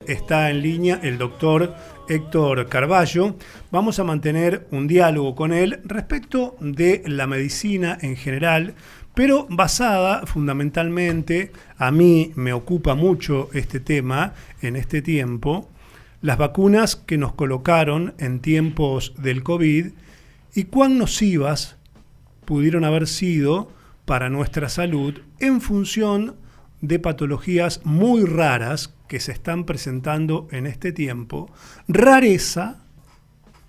está en línea el doctor Héctor Carballo. Vamos a mantener un diálogo con él respecto de la medicina en general, pero basada fundamentalmente, a mí me ocupa mucho este tema en este tiempo, las vacunas que nos colocaron en tiempos del COVID y cuán nocivas pudieron haber sido para nuestra salud en función de patologías muy raras que se están presentando en este tiempo, rareza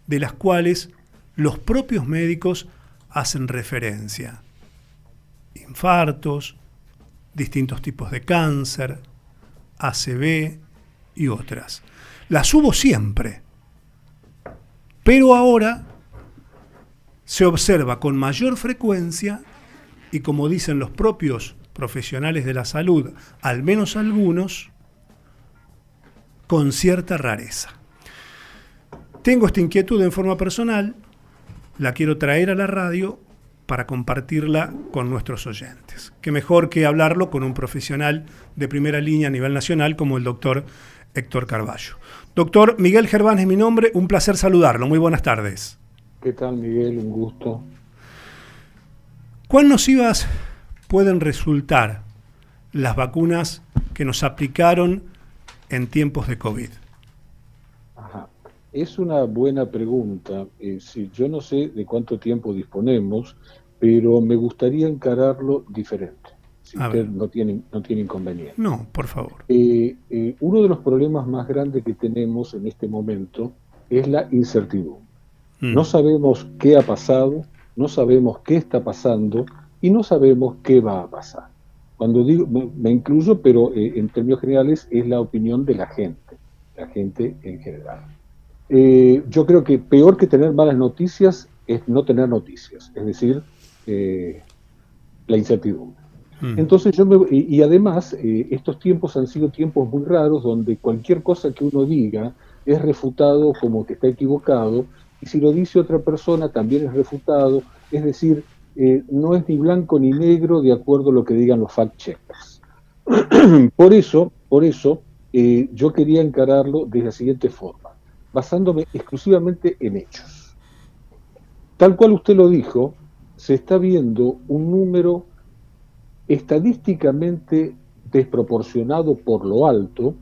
de las cuales los propios médicos hacen referencia. Infartos, distintos tipos de cáncer, ACV y otras. Las hubo siempre, pero ahora se observa con mayor frecuencia y, como dicen los propios profesionales de la salud, al menos algunos, con cierta rareza. Tengo esta inquietud en forma personal, la quiero traer a la radio para compartirla con nuestros oyentes. Qué mejor que hablarlo con un profesional de primera línea a nivel nacional como el doctor Héctor Carballo. Doctor Miguel Gerván es mi nombre, un placer saludarlo. Muy buenas tardes. ¿Qué tal, Miguel? Un gusto. ¿Cuán nocivas pueden resultar las vacunas que nos aplicaron en tiempos de COVID? Ajá. Es una buena pregunta. Yo no sé de cuánto tiempo disponemos, pero me gustaría encararlo diferente, si usted no tiene inconveniente. No, por favor. Uno de los problemas más grandes que tenemos en este momento es la incertidumbre. No sabemos qué ha pasado, no sabemos qué está pasando y no sabemos qué va a pasar. Cuando digo, me incluyo, pero en términos generales es la opinión de la gente en general. Yo creo que peor que tener malas noticias es no tener noticias, es decir, la incertidumbre. Entonces y además estos tiempos han sido tiempos muy raros donde cualquier cosa que uno diga es refutado como que está equivocado, y si lo dice otra persona también es refutado, es decir, no es ni blanco ni negro de acuerdo a lo que digan los fact-checkers. Por eso, yo quería encararlo de la siguiente forma, basándome exclusivamente en hechos. Tal cual usted lo dijo, se está viendo un número estadísticamente desproporcionado por lo alto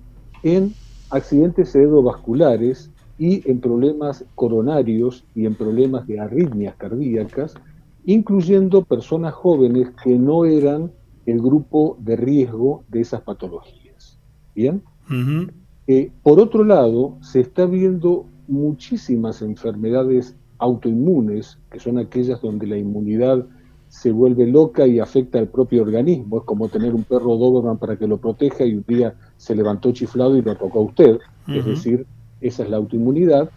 en accidentes cerebrovasculares y en problemas coronarios y en problemas de arritmias cardíacas, incluyendo personas jóvenes que no eran el grupo de riesgo de esas patologías. ¿Bien? Uh-huh. Por otro lado, se está viendo muchísimas enfermedades autoinmunes, que son aquellas donde la inmunidad se vuelve loca y afecta al propio organismo. Es como tener un perro Doberman para que lo proteja y un día se levantó chiflado y lo atacó a usted. Uh-huh. Es decir, esa es la autoinmunidad,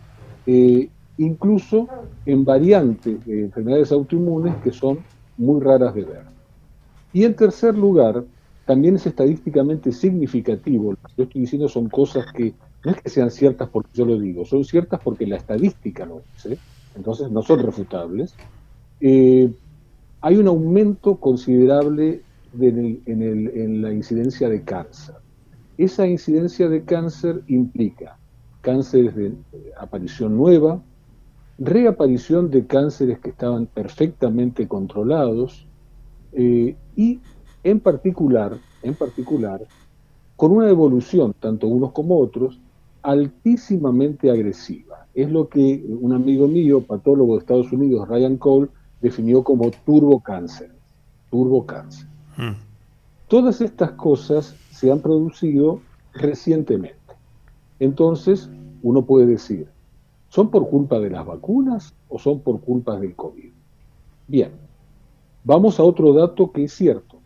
incluso en variantes de enfermedades autoinmunes que son muy raras de ver. Y en tercer lugar, también es estadísticamente significativo. Lo que yo estoy diciendo son cosas que no es que sean ciertas porque yo lo digo, son ciertas porque la estadística lo dice, entonces no son refutables. Hay un aumento considerable en la incidencia de cáncer. Esa incidencia de cáncer implica cánceres de aparición nueva, reaparición de cánceres que estaban perfectamente controlados, y en particular, con una evolución, tanto unos como otros, altísimamente agresiva. Es lo que un amigo mío, patólogo de Estados Unidos, Ryan Cole, definió como turbocáncer. Todas estas cosas se han producido recientemente. Entonces, uno puede decir, ¿son por culpa de las vacunas o son por culpa del COVID? Bien, vamos a otro dato que es cierto.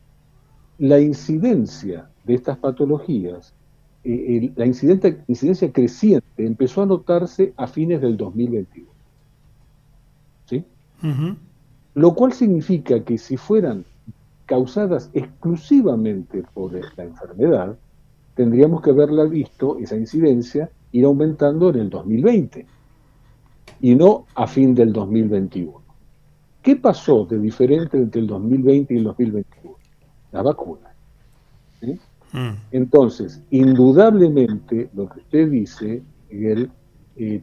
La incidencia de estas patologías, la incidencia creciente empezó a notarse a fines del 2021. ¿Sí? Uh-huh. Lo cual significa que si fueran causadas exclusivamente por la enfermedad, tendríamos que haberla visto, esa incidencia, ir aumentando en el 2020 y no a fin del 2021. ¿Qué pasó de diferente entre el 2020 y el 2021? La vacuna. ¿Sí? Entonces, indudablemente, lo que usted dice, Miguel,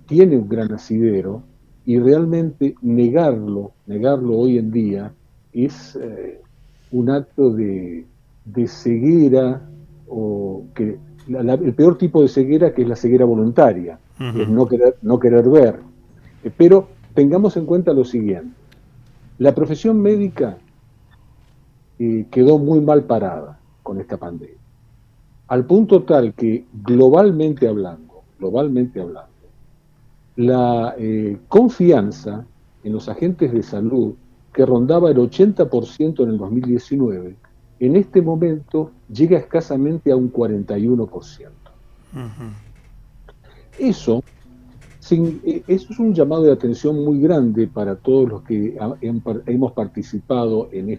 tiene un gran asidero, y realmente negarlo hoy en día es un acto de ceguera, o que el peor tipo de ceguera, que es la ceguera voluntaria, es no querer ver. Pero tengamos en cuenta lo siguiente: la profesión médica quedó muy mal parada con esta pandemia, al punto tal que globalmente hablando, la confianza en los agentes de salud, que rondaba el 80% en el 2019, en este momento llega escasamente a un 41%. Eso es un llamado de atención muy grande para todos los que hemos participado en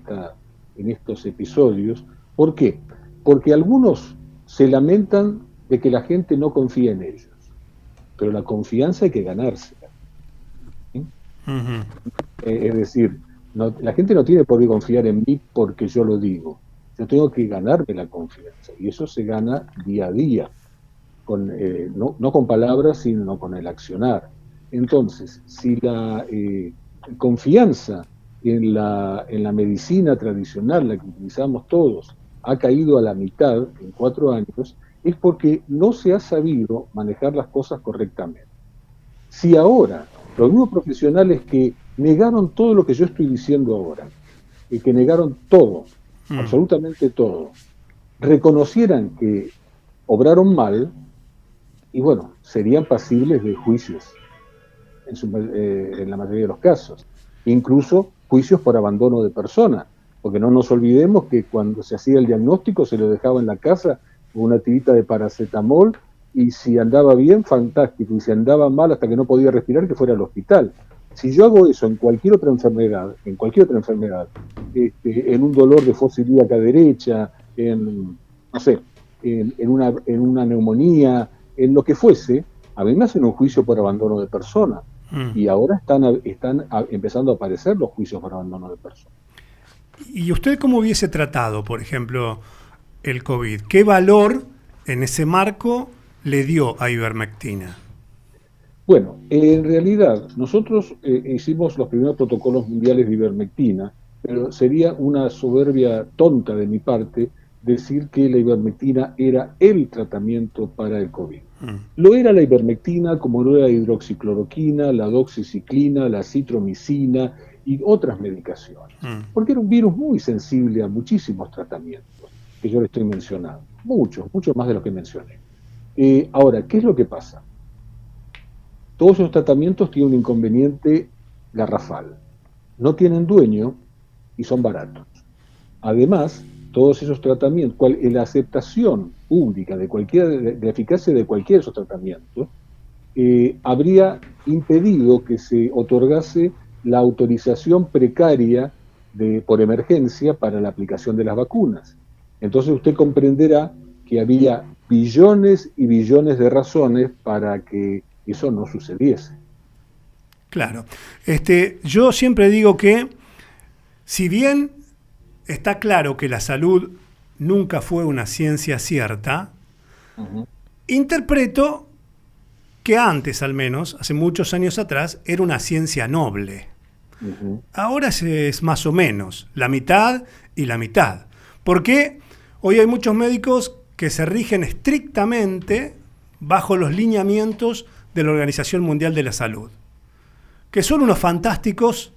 estos episodios. ¿Por qué? Porque algunos se lamentan de que la gente no confía en ellos, pero la confianza hay que ganársela. ¿Sí? Es decir, la gente no tiene por qué confiar en mí porque yo lo digo. Yo tengo que ganarme la confianza, y eso se gana día a día, no con palabras, sino con el accionar. Entonces, si la confianza en la medicina tradicional, la que utilizamos todos, ha caído a la mitad en 4 años, es porque no se ha sabido manejar las cosas correctamente. Si ahora los mismos profesionales que negaron todo lo que yo estoy diciendo ahora, y que negaron todo, absolutamente todo, reconocieran que obraron mal, y bueno, serían pasibles de juicios en la mayoría de los casos, incluso juicios por abandono de persona, porque no nos olvidemos que cuando se hacía el diagnóstico se lo dejaba en la casa con una tirita de paracetamol, y si andaba bien, fantástico, y si andaba mal hasta que no podía respirar, que fuera al hospital. Si yo hago eso en cualquier otra enfermedad, en un dolor de fosa ilíaca derecha, en una neumonía, en lo que fuese, a mí me hacen un juicio por abandono de persona. Y ahora están empezando a aparecer los juicios por abandono de persona. ¿Y usted cómo hubiese tratado, por ejemplo, el COVID? ¿Qué valor en ese marco le dio a ivermectina? Bueno, en realidad nosotros hicimos los primeros protocolos mundiales de ivermectina, pero sería una soberbia tonta de mi parte decir que la ivermectina era el tratamiento para el COVID. Lo era la ivermectina, como lo era la hidroxicloroquina, la doxiciclina, la citromicina y otras medicaciones, porque era un virus muy sensible a muchísimos tratamientos que yo le estoy mencionando, muchos más de los que mencioné. Ahora, ¿qué es lo que pasa? Todos esos tratamientos tienen un inconveniente garrafal: no tienen dueño y son baratos. Además, todos esos tratamientos, la aceptación pública de la eficacia de cualquiera de esos tratamientos, habría impedido que se otorgase la autorización precaria por emergencia para la aplicación de las vacunas. Entonces usted comprenderá que había billones y billones de razones para que eso no sucediese. Claro. Yo siempre digo que, si bien está claro que la salud nunca fue una ciencia cierta, interpreto que antes, al menos, hace muchos años atrás, era una ciencia noble. Ahora es más o menos la mitad y la mitad. Porque hoy hay muchos médicos que se rigen estrictamente bajo los lineamientos de la Organización Mundial de la Salud, que son unos fantásticos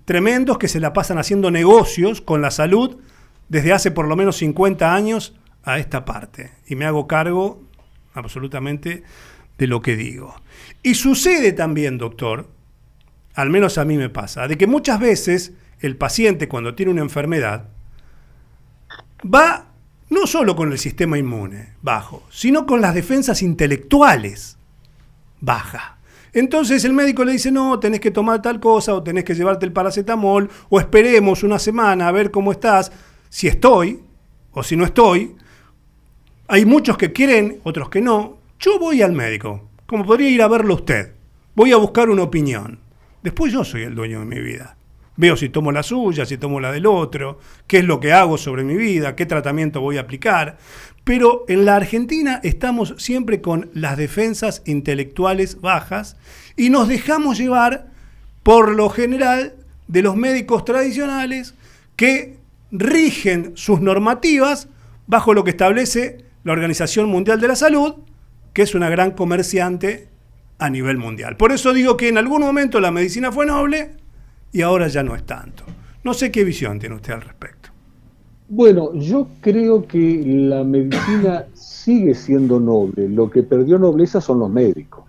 tremendos que se la pasan haciendo negocios con la salud desde hace por lo menos 50 años a esta parte. Y me hago cargo absolutamente de lo que digo. Y sucede también, doctor, al menos a mí me pasa, de que muchas veces el paciente, cuando tiene una enfermedad, va no solo con el sistema inmune bajo, sino con las defensas intelectuales bajas. Entonces el médico le dice: no, tenés que tomar tal cosa, o tenés que llevarte el paracetamol, o esperemos una semana a ver cómo estás, si estoy o si no estoy. Hay muchos que quieren, otros que no. Yo voy al médico, como podría ir a verlo usted. Voy a buscar una opinión. Después yo soy el dueño de mi vida. Veo si tomo la suya, si tomo la del otro, qué es lo que hago sobre mi vida, qué tratamiento voy a aplicar. Pero en la Argentina estamos siempre con las defensas intelectuales bajas y nos dejamos llevar, por lo general, de los médicos tradicionales que rigen sus normativas bajo lo que establece la Organización Mundial de la Salud, que es una gran comerciante a nivel mundial. Por eso digo que en algún momento la medicina fue noble y ahora ya no es tanto. No sé qué visión tiene usted al respecto. Bueno, yo creo que la medicina sigue siendo noble. Lo que perdió nobleza son los médicos.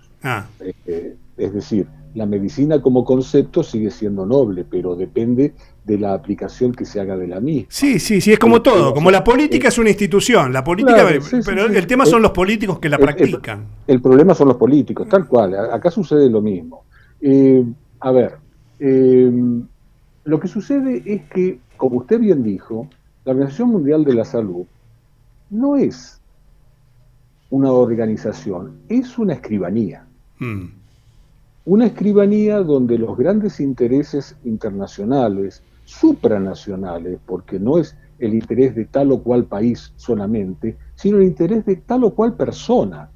Es decir, la medicina como concepto sigue siendo noble, pero depende de la aplicación que se haga de la misma. Sí, es como todo, como la política es una institución, la política, claro, pero el tema son los políticos que la practican. El problema son los políticos, tal cual, acá sucede lo mismo. Lo que sucede es que, como usted bien dijo, la Organización Mundial de la Salud no es una organización, es una escribanía. Una escribanía donde los grandes intereses internacionales, supranacionales, porque no es el interés de tal o cual país solamente, sino el interés de tal o cual persona,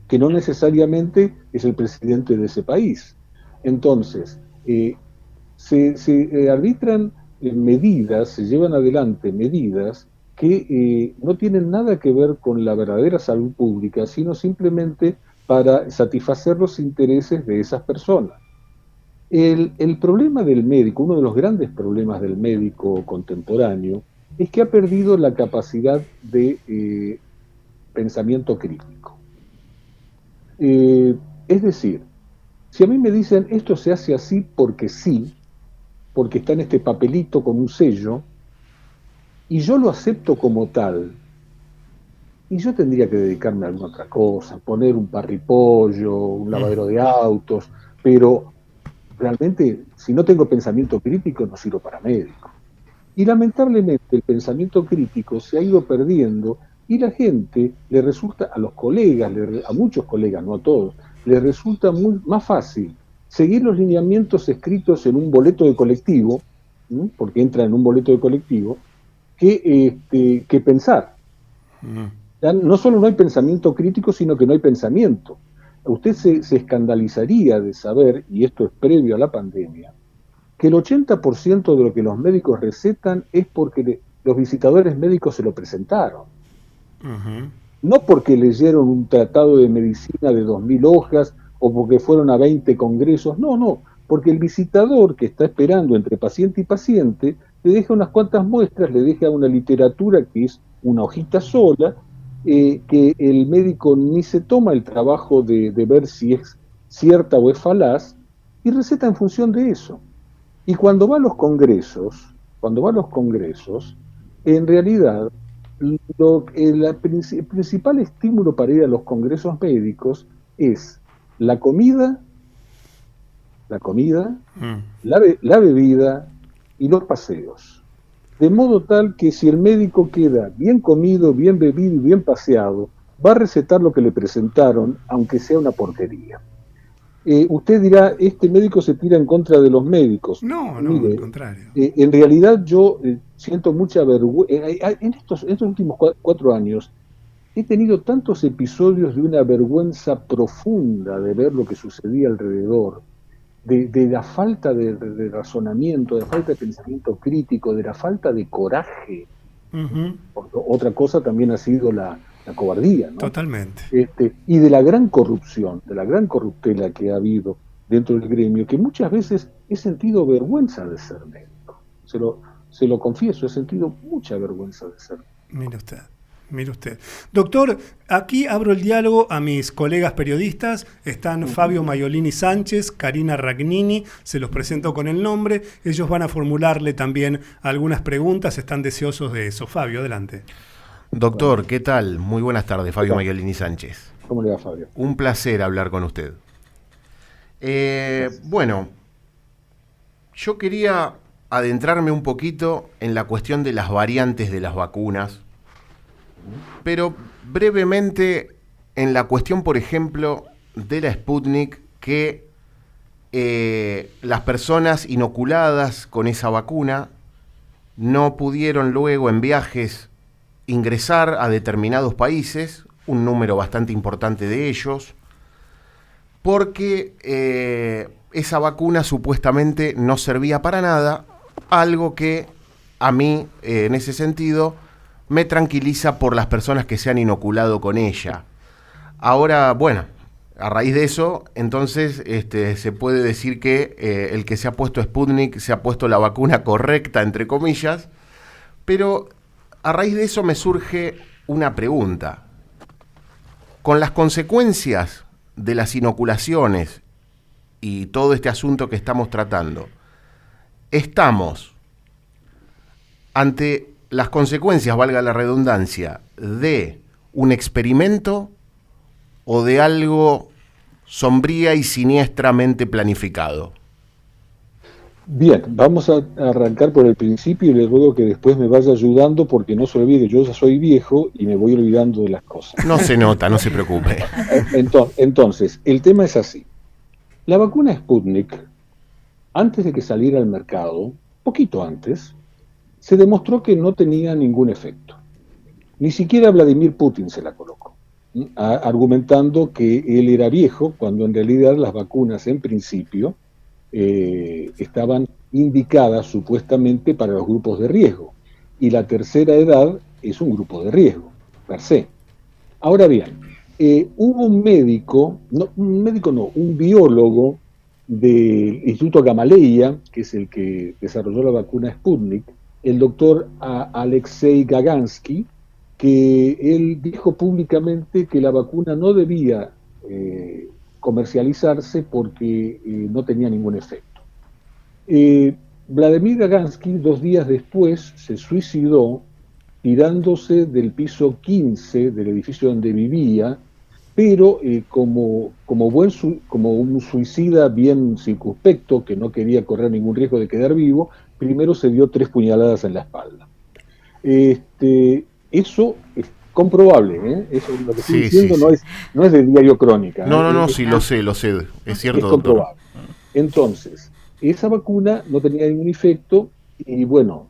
que no necesariamente es el presidente de ese país. Entonces, se arbitran medidas, se llevan adelante medidas que no tienen nada que ver con la verdadera salud pública, sino simplemente para satisfacer los intereses de esas personas. El problema del médico, uno de los grandes problemas del médico contemporáneo, es que ha perdido la capacidad de pensamiento crítico. Es decir, si a mí me dicen esto se hace así porque sí, porque está en este papelito con un sello, y yo lo acepto como tal, y yo tendría que dedicarme a alguna otra cosa, poner un parripollo, un lavadero de autos, pero realmente, si no tengo pensamiento crítico, no sirvo para médico. Y lamentablemente el pensamiento crítico se ha ido perdiendo y la gente le resulta, a los colegas, a muchos colegas, no a todos, les resulta más fácil seguir los lineamientos escritos en un boleto de colectivo, porque entra en un boleto de colectivo, que pensar. Ya no solo no hay pensamiento crítico, sino que no hay pensamiento. Usted se escandalizaría de saber, y esto es previo a la pandemia, que el 80% de lo que los médicos recetan es porque los visitadores médicos se lo presentaron. No porque leyeron un tratado de medicina de 2000 hojas o porque fueron a 20 congresos, no, porque el visitador que está esperando entre paciente y paciente le deja unas cuantas muestras, le deja una literatura que es una hojita sola, que el médico ni se toma el trabajo de ver si es cierta o es falaz, y receta en función de eso. Y cuando va a los congresos, en realidad el principal estímulo para ir a los congresos médicos es la comida, la bebida y los paseos. De modo tal que si el médico queda bien comido, bien bebido y bien paseado, va a recetar lo que le presentaron, aunque sea una porquería. Usted dirá, este médico se tira en contra de los médicos. No, mire, al contrario. En realidad yo siento mucha vergüenza. En estos últimos 4 años he tenido tantos episodios de una vergüenza profunda de ver lo que sucedía alrededor, de la falta de razonamiento, de la falta de pensamiento crítico, de la falta de coraje. Otra cosa también ha sido la cobardía, ¿no? Totalmente. Y de la gran corrupción, de la gran corruptela que ha habido dentro del gremio, que muchas veces he sentido vergüenza de ser médico. Se lo confieso, he sentido mucha vergüenza de ser médico. Mire usted. Doctor, aquí abro el diálogo a mis colegas periodistas. Están Fabio Maiolini Sánchez, Karina Ragnini, se los presento con el nombre. Ellos van a formularle también algunas preguntas, están deseosos de eso. Fabio, adelante. Doctor, ¿qué tal? Muy buenas tardes, Fabio Maiolini Sánchez. ¿Cómo le va, Fabio? Un placer hablar con usted. Bueno, yo quería adentrarme un poquito en la cuestión de las variantes de las vacunas, pero brevemente en la cuestión, por ejemplo, de la Sputnik, que las personas inoculadas con esa vacuna no pudieron luego en viajes ingresar a determinados países, un número bastante importante de ellos, porque esa vacuna supuestamente no servía para nada, algo que a mí, en ese sentido, me tranquiliza por las personas que se han inoculado con ella. Ahora, bueno, a raíz de eso, entonces se puede decir que el que se ha puesto Sputnik se ha puesto la vacuna correcta, entre comillas, pero a raíz de eso me surge una pregunta. Con las consecuencias de las inoculaciones y todo este asunto que estamos tratando, ¿estamos ante las consecuencias, valga la redundancia, de un experimento o de algo sombría y siniestramente planificado? Bien, vamos a arrancar por el principio y le ruego que después me vaya ayudando porque no se olvide, yo ya soy viejo y me voy olvidando de las cosas. No se nota, no se preocupe. Entonces, el tema es así. La vacuna Sputnik, antes de que saliera al mercado, poquito antes, se demostró que no tenía ningún efecto. Ni siquiera Vladimir Putin se la colocó, argumentando que él era viejo, cuando en realidad las vacunas en principio estaban indicadas supuestamente para los grupos de riesgo, y la tercera edad es un grupo de riesgo, per se. Ahora bien, hubo un biólogo del Instituto Gamaleya, que es el que desarrolló la vacuna Sputnik, el doctor Alexei Gagansky, que él dijo públicamente que la vacuna no debía comercializarse porque no tenía ningún efecto. Vladimir Gagansky 2 días después se suicidó tirándose del piso 15 del edificio donde vivía, pero como un suicida bien circunspecto, que no quería correr ningún riesgo de quedar vivo, primero se dio 3 puñaladas en la espalda. Eso es comprobable, ¿eh? Eso lo que estoy diciendo sí. No es de diario crónica. No, sí, lo sé, es cierto, es doctor. Comprobable. Entonces, esa vacuna no tenía ningún efecto y bueno,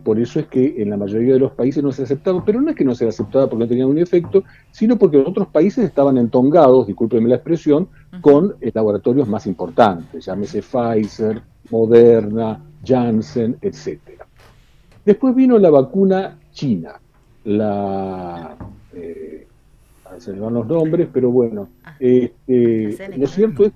por eso es que en la mayoría de los países no se aceptaba, pero no es que no se aceptaba porque no tenía ningún efecto, sino porque los otros países estaban entongados, discúlpenme la expresión, con laboratorios más importantes, llámese Pfizer, Moderna, Janssen, etcétera. Después vino la vacuna china, se me van los nombres, pero bueno, lo cierto es...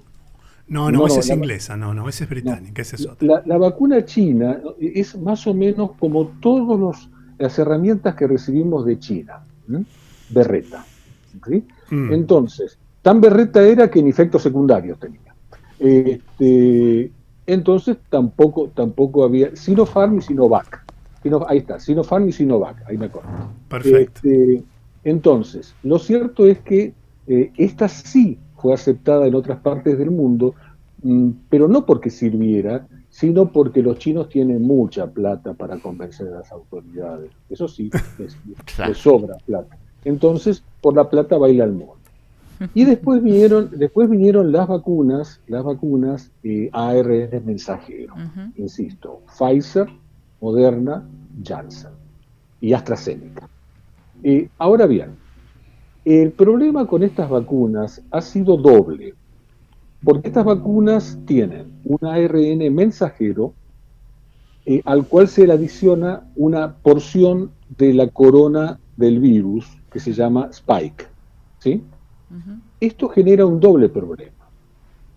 No, esa es inglesa, esa es británica, esa es otra. La vacuna china es más o menos como todas las herramientas que recibimos de China, berreta, ¿sí? Entonces, tan berreta era que ni efectos secundarios tenía. Entonces tampoco había Sinopharm y Sinovac. Ahí está, Sinopharm y Sinovac, ahí me acuerdo. Perfecto. Entonces, lo cierto es que esta sí fue aceptada en otras partes del mundo, pero no porque sirviera, sino porque los chinos tienen mucha plata para convencer a las autoridades. Eso sí, les sobra plata. Entonces, por la plata baila el mono. Y después vinieron las vacunas ARN mensajero, insisto, Pfizer, Moderna, Janssen y AstraZeneca. Ahora bien, el problema con estas vacunas ha sido doble, porque estas vacunas tienen un ARN mensajero al cual se le adiciona una porción de la corona del virus que se llama Spike, ¿sí? Esto genera un doble problema.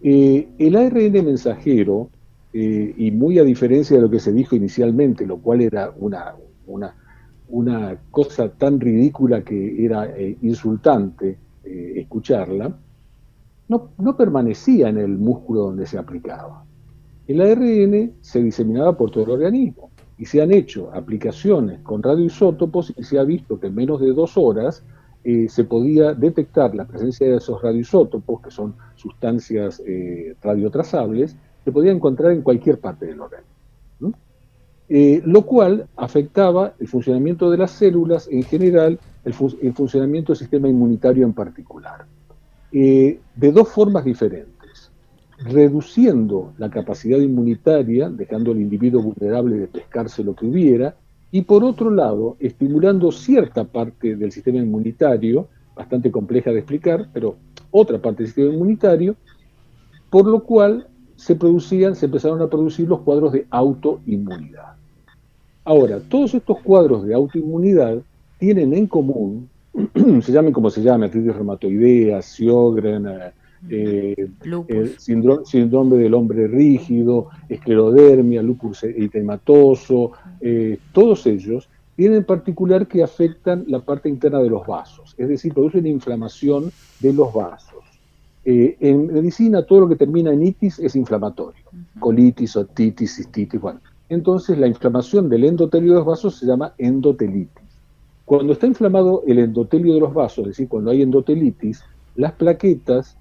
El ARN mensajero, y muy a diferencia de lo que se dijo inicialmente, lo cual era una cosa tan ridícula que era insultante escucharla, no permanecía en el músculo donde se aplicaba. El ARN se diseminaba por todo el organismo y se han hecho aplicaciones con radioisótopos y se ha visto que en menos de 2 horas se podía detectar la presencia de esos radioisótopos, que son sustancias radiotrazables, se podía encontrar en cualquier parte del organismo, ¿no? Lo cual afectaba el funcionamiento de las células en general, el funcionamiento del sistema inmunitario en particular, de 2 formas diferentes. reduciendo la capacidad inmunitaria, dejando al individuo vulnerable de pescarse lo que hubiera, y por otro lado, estimulando cierta parte del sistema inmunitario, bastante compleja de explicar, pero otra parte del sistema inmunitario, por lo cual se empezaron a producir los cuadros de autoinmunidad. Ahora, todos estos cuadros de autoinmunidad tienen en común, se llamen como se llamen, artritis reumatoidea, Sjögren, síndrome del hombre rígido, esclerodermia, lupus eritematoso, todos ellos tienen en particular que afectan la parte interna de los vasos, es decir, producen inflamación de los vasos. En medicina todo lo que termina en itis es inflamatorio, colitis, otitis, cistitis, bueno. Entonces la inflamación del endotelio de los vasos se llama endotelitis. Cuando está inflamado el endotelio de los vasos, es decir, cuando hay endotelitis, las plaquetas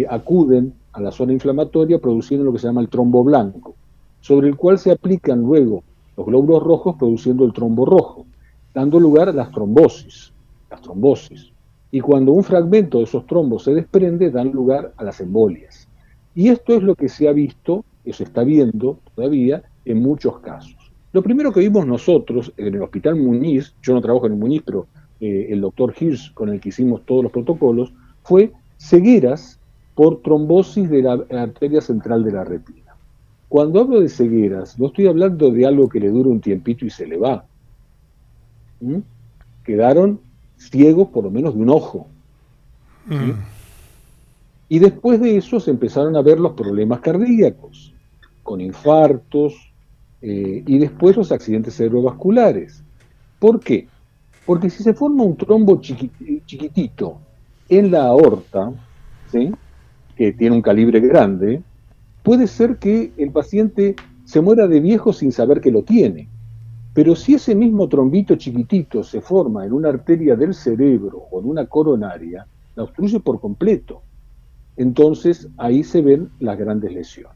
acuden a la zona inflamatoria produciendo lo que se llama el trombo blanco, sobre el cual se aplican luego los glóbulos rojos produciendo el trombo rojo, dando lugar a las trombosis. Y cuando un fragmento de esos trombos se desprende, dan lugar a las embolias. Y esto es lo que se ha visto, que se está viendo todavía en muchos casos. Lo primero que vimos nosotros en el Hospital Muñiz, yo no trabajo en el Muñiz, pero el doctor Hirsch, con el que hicimos todos los protocolos, fue cegueras por trombosis de la arteria central de la retina. Cuando hablo de cegueras, no estoy hablando de algo que le dure un tiempito y se le va. Quedaron ciegos por lo menos de un ojo. ¿Sí? Y después de eso se empezaron a ver los problemas cardíacos, con infartos, y después los accidentes cerebrovasculares. ¿Por qué? Porque si se forma un trombo chiquitito en la aorta, ¿sí?, que tiene un calibre grande, puede ser que el paciente se muera de viejo sin saber que lo tiene. Pero si ese mismo trombito chiquitito se forma en una arteria del cerebro o en una coronaria, la obstruye por completo. Entonces ahí se ven las grandes lesiones.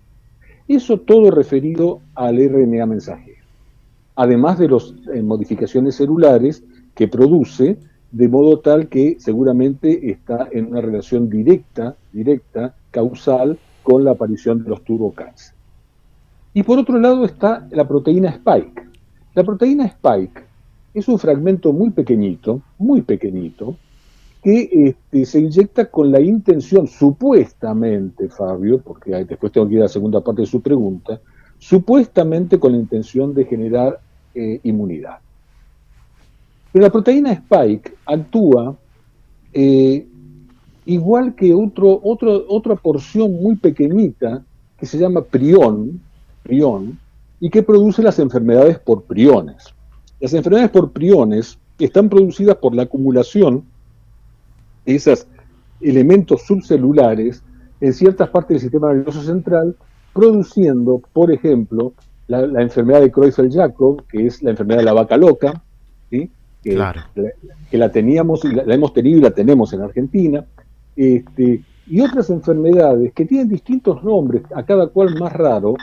Eso todo referido al RNA mensajero, además de las modificaciones celulares que produce, de modo tal que seguramente está en una relación directa, causal, con la aparición de los turbocáncer. Y por otro lado está la proteína Spike. La proteína Spike es un fragmento muy pequeñito, que se inyecta con la intención, supuestamente, Fabio, porque después tengo que ir a la segunda parte de su pregunta, supuestamente con la intención de generar inmunidad. Pero la proteína Spike actúa igual que otra porción muy pequeñita que se llama prión, y que produce las enfermedades por priones. Las enfermedades por priones están producidas por la acumulación de esos elementos subcelulares en ciertas partes del sistema nervioso central, produciendo, por ejemplo, la enfermedad de Creutzfeldt-Jakob, que es la enfermedad de la vaca loca, ¿sí?, que la teníamos y la hemos tenido y la tenemos en Argentina, y otras enfermedades que tienen distintos nombres, a cada cual más raro,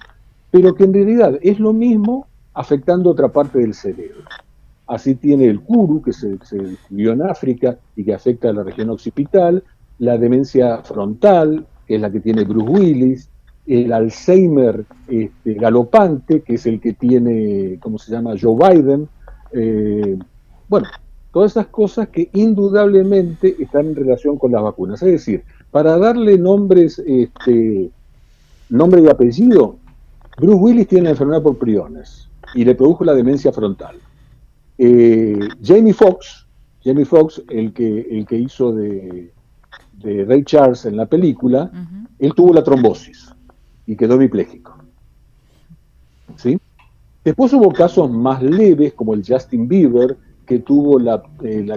pero que en realidad es lo mismo afectando otra parte del cerebro. Así tiene el Kuru, que se descubrió en África y que afecta a la región occipital, la demencia frontal, que es la que tiene Bruce Willis, el Alzheimer galopante, que es el que tiene, ¿cómo se llama?, Joe Biden. Bueno, todas esas cosas que indudablemente están en relación con las vacunas. Es decir, para darle nombre y apellido, Bruce Willis tiene la enfermedad por priones y le produjo la demencia frontal. Jamie Foxx, el que hizo de Ray Charles en la película, él tuvo la trombosis y quedó hemipléjico. ¿Sí? Después hubo casos más leves, como el Justin Bieber, que tuvo la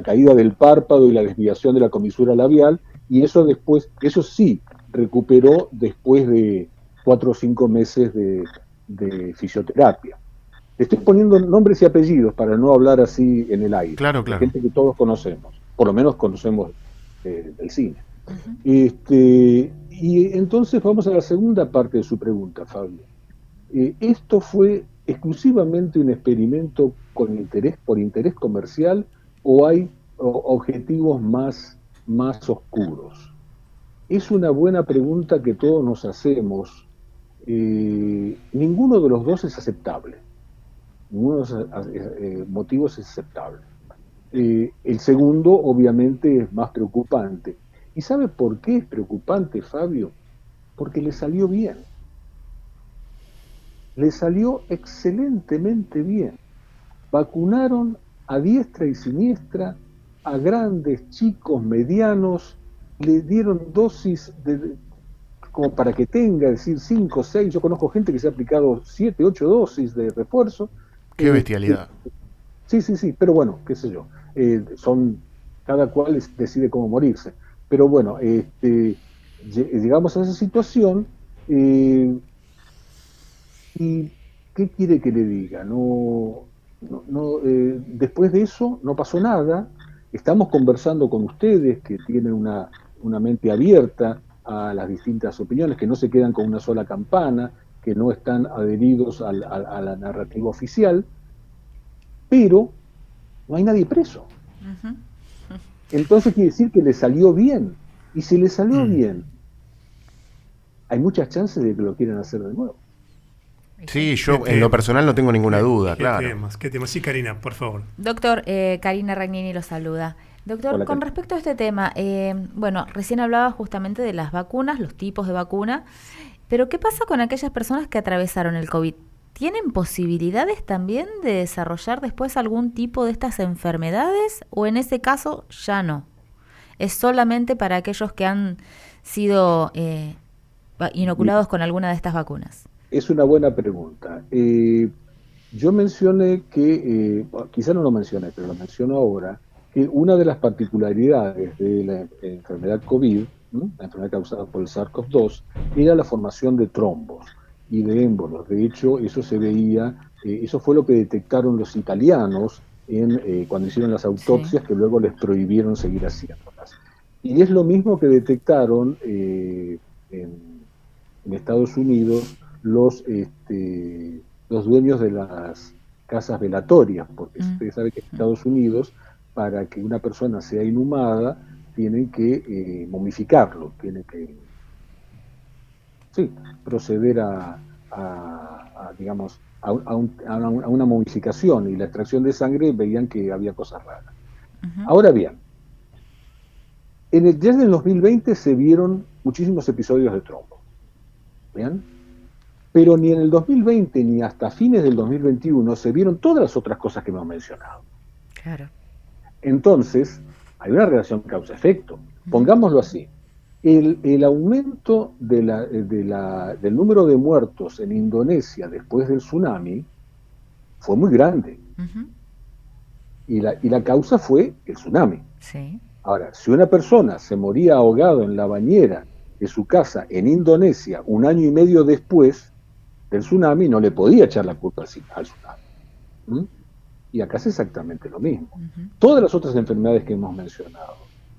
caída del párpado y la desviación de la comisura labial, y eso sí recuperó después de 4 o 5 meses de fisioterapia. Le estoy poniendo nombres y apellidos para no hablar así en el aire. Claro. Gente que todos conocemos, por lo menos conocemos del cine. Y entonces vamos a la segunda parte de su pregunta, Fabio. ¿Esto fue exclusivamente un experimento por interés comercial o hay objetivos más oscuros? Es una buena pregunta que todos nos hacemos. Ninguno de los dos es aceptable. Ninguno de los motivos es aceptable. El segundo, obviamente, es más preocupante. ¿Y sabe por qué es preocupante, Fabio? Porque le salió bien. Le salió excelentemente bien. Vacunaron a diestra y siniestra, a grandes, chicos, medianos, le dieron dosis como para que tenga, es decir, 5, 6, yo conozco gente que se ha aplicado 7, 8 dosis de refuerzo. Qué bestialidad. Sí, pero bueno, qué sé yo, cada cual decide cómo morirse. Pero bueno, llegamos a esa situación, y ¿qué quiere que le diga? Después de eso no pasó nada. Estamos conversando con ustedes que tienen una mente abierta a las distintas opiniones, que no se quedan con una sola campana, que no están adheridos a la narrativa oficial, pero no hay nadie preso. Uh-huh. Entonces quiere decir que le salió bien. Y si le salió bien, hay muchas chances de que lo quieran hacer de nuevo. Sí, yo en lo personal no tengo ninguna duda, claro. ¿Qué temas? Sí, Karina, por favor. Doctor, Karina Ragnini lo saluda. Doctor, Hola, con respecto a este tema, bueno, recién hablaba justamente de las vacunas, los tipos de vacuna, pero ¿qué pasa con aquellas personas que atravesaron el COVID? ¿Tienen posibilidades también de desarrollar después algún tipo de estas enfermedades o en ese caso ya no? ¿Es solamente para aquellos que han sido inoculados con alguna de estas vacunas? Es una buena pregunta. Yo mencioné que, quizá no lo mencioné, pero lo menciono ahora, que una de las particularidades de la enfermedad COVID, ¿no?, la enfermedad causada por el SARS-CoV-2, era la formación de trombos y de émbolos. De hecho, eso se veía, eso fue lo que detectaron los italianos cuando hicieron las autopsias, sí, que luego les prohibieron seguir haciéndolas. Y es lo mismo que detectaron en Estados Unidos los dueños de las casas velatorias, porque ustedes saben que en Estados Unidos, para que una persona sea inhumada, tienen que momificarlo, tienen que proceder a una momificación, y la extracción de sangre veían que había cosas raras. Uh-huh. Ahora bien, ya en el 2020 se vieron muchísimos episodios de trombo. ¿Bien? Pero ni en el 2020 ni hasta fines del 2021 se vieron todas las otras cosas que hemos mencionado. Claro. Entonces, hay una relación causa-efecto. Pongámoslo así. El aumento del número de muertos en Indonesia después del tsunami fue muy grande. Uh-huh. Y la causa fue el tsunami. Sí. Ahora, si una persona se moría ahogado en la bañera de su casa en Indonesia 1 año y medio después del tsunami, no le podía echar la culpa al tsunami. Y acá es exactamente lo mismo. Uh-huh. Todas las otras enfermedades que hemos mencionado,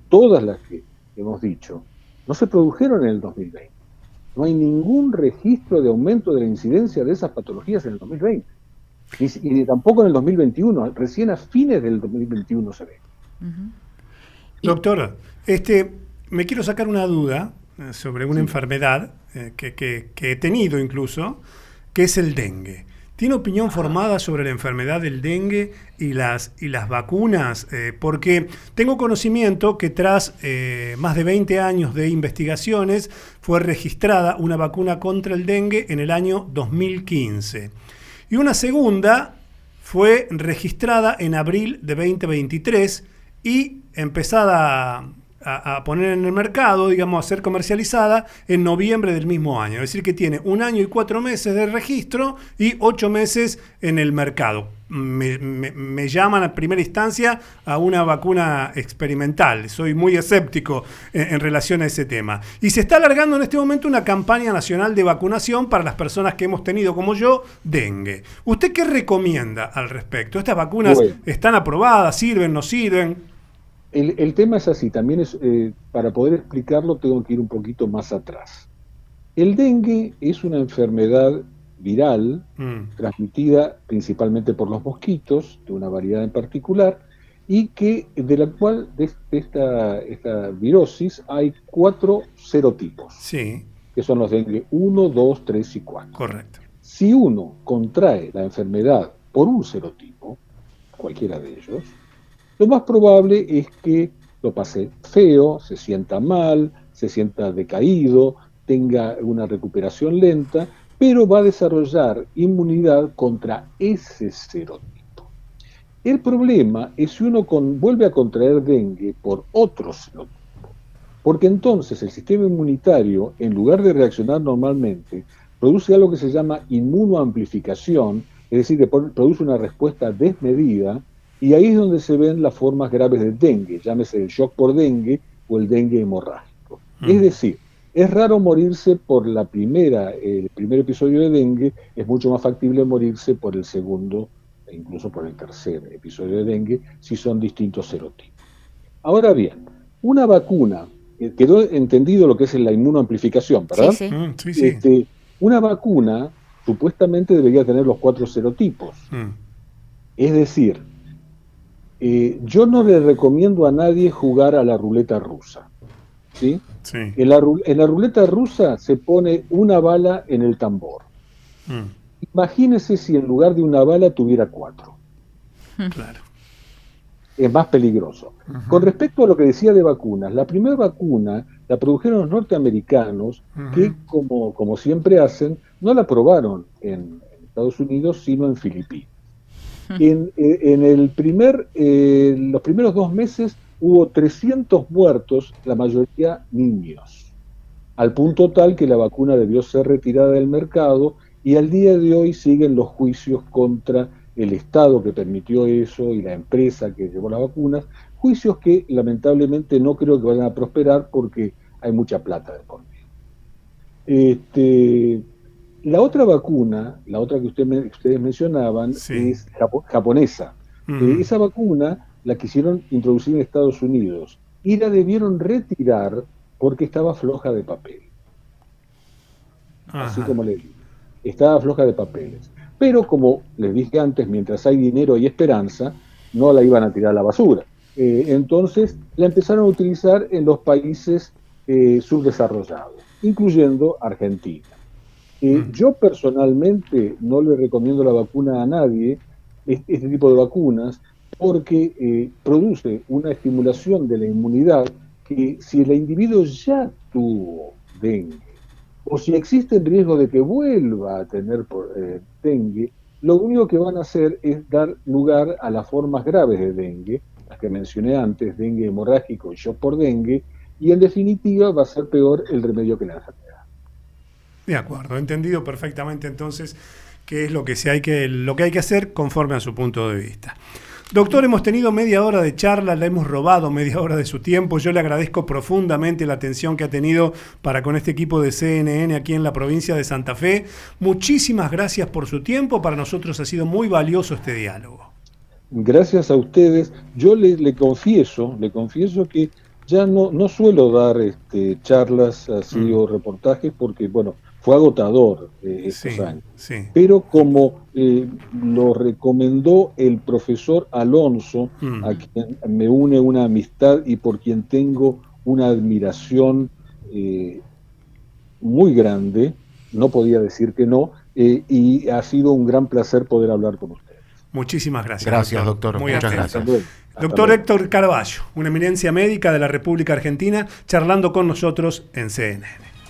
todas las que hemos dicho, no se produjeron en el 2020. No hay ningún registro de aumento de la incidencia de esas patologías en el 2020. Ni tampoco en el 2021. Recién a fines del 2021 se ve. Uh-huh. Doctor, me quiero sacar una duda sobre una enfermedad que he tenido incluso, que es el dengue. ¿Tiene opinión formada sobre la enfermedad del dengue y las vacunas? Porque tengo conocimiento que tras más de 20 años de investigaciones fue registrada una vacuna contra el dengue en el año 2015. Y una segunda fue registrada en abril de 2023 y empezada a poner en el mercado, digamos, a ser comercializada en noviembre del mismo año. Es decir, que tiene 1 año y 4 meses de registro y 8 meses en el mercado. Me llaman a primera instancia a una vacuna experimental. Soy muy escéptico en relación a ese tema. Y se está alargando en este momento una campaña nacional de vacunación para las personas que hemos tenido, como yo, dengue. ¿Usted qué recomienda al respecto? ¿Estas vacunas están aprobadas? ¿Sirven? ¿No sirven? El tema es así, también para poder explicarlo tengo que ir un poquito más atrás. El dengue es una enfermedad viral transmitida principalmente por los mosquitos, de una variedad en particular, y que de la cual de esta virosis hay 4 serotipos, Sí, que son los dengue 1, 2, 3 y 4. correcto. Si uno contrae la enfermedad por un serotipo, cualquiera de ellos, lo más probable es que lo pase feo, se sienta mal, se sienta decaído, tenga una recuperación lenta, pero va a desarrollar inmunidad contra ese serotipo. El problema es si uno vuelve a contraer dengue por otro serotipo, porque entonces el sistema inmunitario, en lugar de reaccionar normalmente, produce algo que se llama inmunoamplificación, es decir, que produce una respuesta desmedida, y ahí es donde se ven las formas graves del dengue, llámese el shock por dengue o el dengue hemorrágico. Es decir, es raro morirse por el primer episodio de dengue, es mucho más factible morirse por el segundo e incluso por el tercer episodio de dengue, si son distintos serotipos. Ahora bien, una vacuna, quedó entendido lo que es la inmunoamplificación, ¿verdad? Sí, sí. Sí, sí. Una vacuna supuestamente debería tener los 4 serotipos. Es decir, yo no le recomiendo a nadie jugar a la ruleta rusa, ¿sí? Sí. En la ruleta rusa se pone una bala en el tambor. Imagínese si en lugar de una bala tuviera 4. Claro. Es más peligroso. Con respecto a lo que decía de vacunas, la primera vacuna la produjeron los norteamericanos, que como siempre hacen, no la probaron en Estados Unidos, sino en Filipinas. En los primeros 2 meses hubo 300 muertos, la mayoría niños, al punto tal que la vacuna debió ser retirada del mercado, y al día de hoy siguen los juicios contra el Estado que permitió eso y la empresa que llevó las vacunas, juicios que lamentablemente no creo que vayan a prosperar porque hay mucha plata de por medio. La otra vacuna, la otra que ustedes mencionaban, Sí. es japonesa. Esa vacuna la quisieron introducir en Estados Unidos y la debieron retirar porque estaba floja de papel. Así como le digo, estaba floja de papeles. Pero como les dije antes, mientras hay dinero hay esperanza, no la iban a tirar a la basura. Entonces la empezaron a utilizar en los países subdesarrollados, incluyendo Argentina. Yo personalmente no le recomiendo la vacuna a nadie, este tipo de vacunas, porque produce una estimulación de la inmunidad que si el individuo ya tuvo dengue, o si existe el riesgo de que vuelva a tener dengue, lo único que van a hacer es dar lugar a las formas graves de dengue, las que mencioné antes, dengue hemorrágico y shock por dengue, y en definitiva va a ser peor el remedio que la enfermedad. De acuerdo, entendido perfectamente entonces qué es lo que hay que hacer conforme a su punto de vista. Doctor, hemos tenido media hora de charla, le hemos robado media hora de su tiempo. Yo le agradezco profundamente la atención que ha tenido para con este equipo de CNN aquí en la provincia de Santa Fe. Muchísimas gracias por su tiempo. Para nosotros ha sido muy valioso este diálogo. Gracias a ustedes. Yo le confieso que ya no suelo dar charlas así o reportajes porque, bueno, fue agotador estos años. Sí. Pero como lo recomendó el profesor Alonso, a quien me une una amistad y por quien tengo una admiración muy grande, no podía decir que no, y ha sido un gran placer poder hablar con ustedes. Muchísimas gracias. Gracias, doctor. Muy Muchas atento. gracias. Doctor Héctor Carballo, una eminencia médica de la República Argentina, charlando con nosotros en CNN.